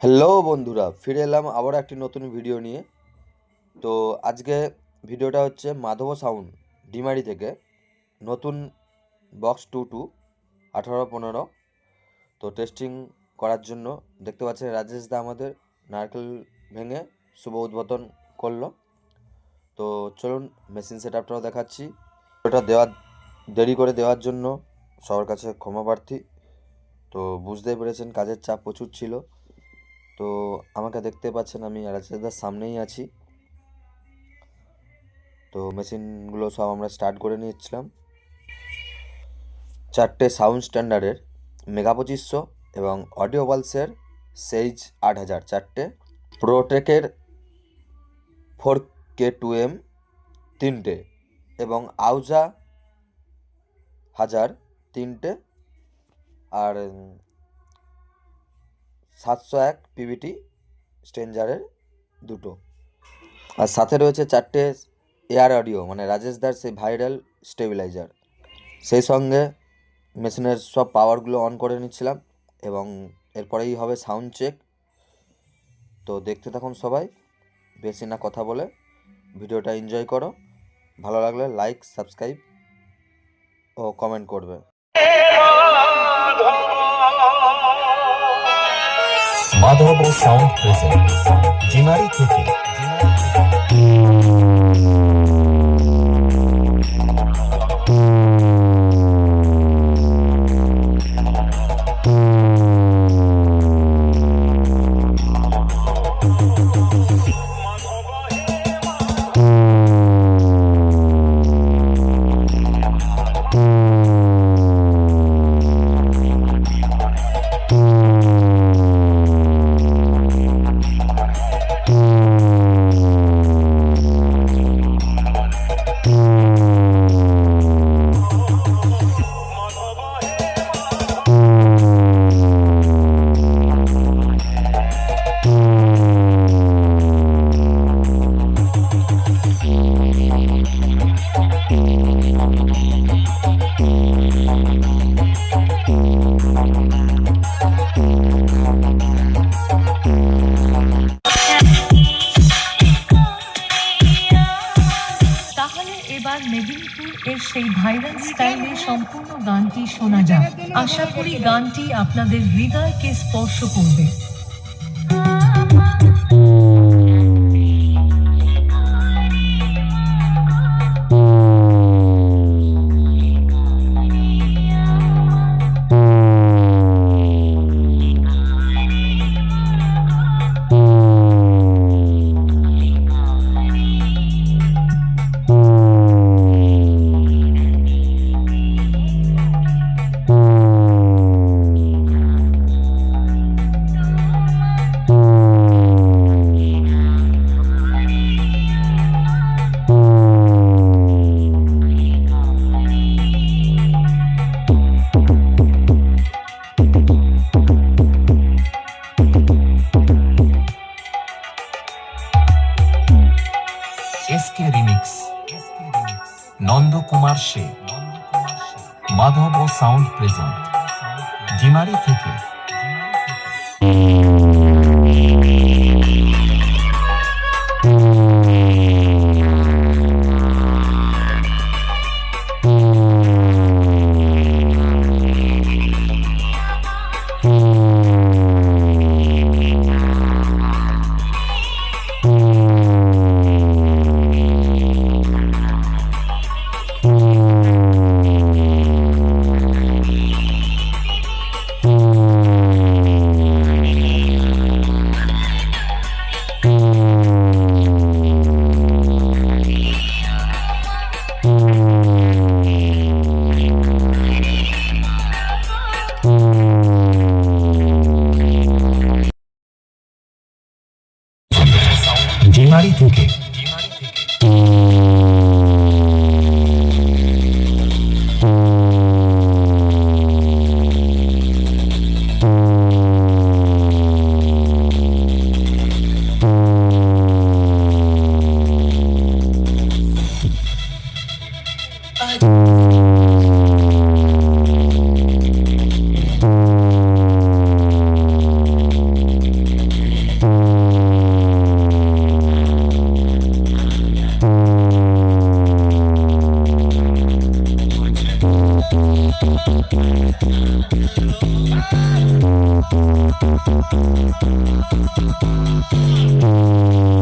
Hello বন্ধুরা, ফিরে এলাম আবার একটি নতুন ভিডিও নিয়ে। তো আজকে ভিডিওটা হচ্ছে মাধব সাউন্ড ডিমারি থেকে নতুন বক্স 1815। তো টেস্টিং করার জন্য দেখতে পাচ্ছেন রাজেশ দা আমাদের নারকেল ভেঙে শুভ উদ্বোধন করলো। তো চলুন মেশিন সেট আপটাও দেখাচ্ছি। ওটা দেরি করে দেওয়ার জন্য সবার কাছে ক্ষমা প্রার্থী। তো বুঝতেই পেরেছেন কাজের চাপ প্রচুর ছিল। তো আমাকে দেখতে পাচ্ছেন আমি রাজেশদার সামনেই আছি। তো মেশিনগুলো সব আমরা স্টার্ট করে নিয়েছিলাম। 4টে সাউন্ড স্ট্যান্ডার্ডের মেগা 2500 এবং অডিও পালসের সেইজ 8000 4টে, প্রোটেকের 4K2M 3টে এবং আউজা 1000 3টে আর 701 পিভিটি স্ট্রেঞ্জারের 2টো। আর সাথে রয়েছে 4টে এয়ার অডিও মানে রাজেশদার সেই ভাইরাল স্টেবিলাইজার। সেই সঙ্গে মেশিনের সব পাওয়ারগুলো অন করে নিচ্ছিলাম এবং এরপরেই হবে সাউন্ড চেক। তো দেখতে থাকুন সবাই, বেশি না কথা বলে ভিডিওটা এনজয় করো। ভালো লাগলে লাইক, সাবস্ক্রাইব ও কমেন্ট করবে। মাধব সাউন্ড প্রেজেন্ট ডিমারি থেকে। এবার মেদিনীপুর এর সেই ভাইরাল স্টাইলে সম্পূর্ণ গানটি শোনা যাক। আশা করি গানটি আপনাদের হৃদয়কে স্পর্শ করবে। এসকে রিমিক্স, নন্দকুমার সে, মাধব সাউন্ড প্রেজেন্ট ডিমারি থেকে। ডিমারি থেকে। Thank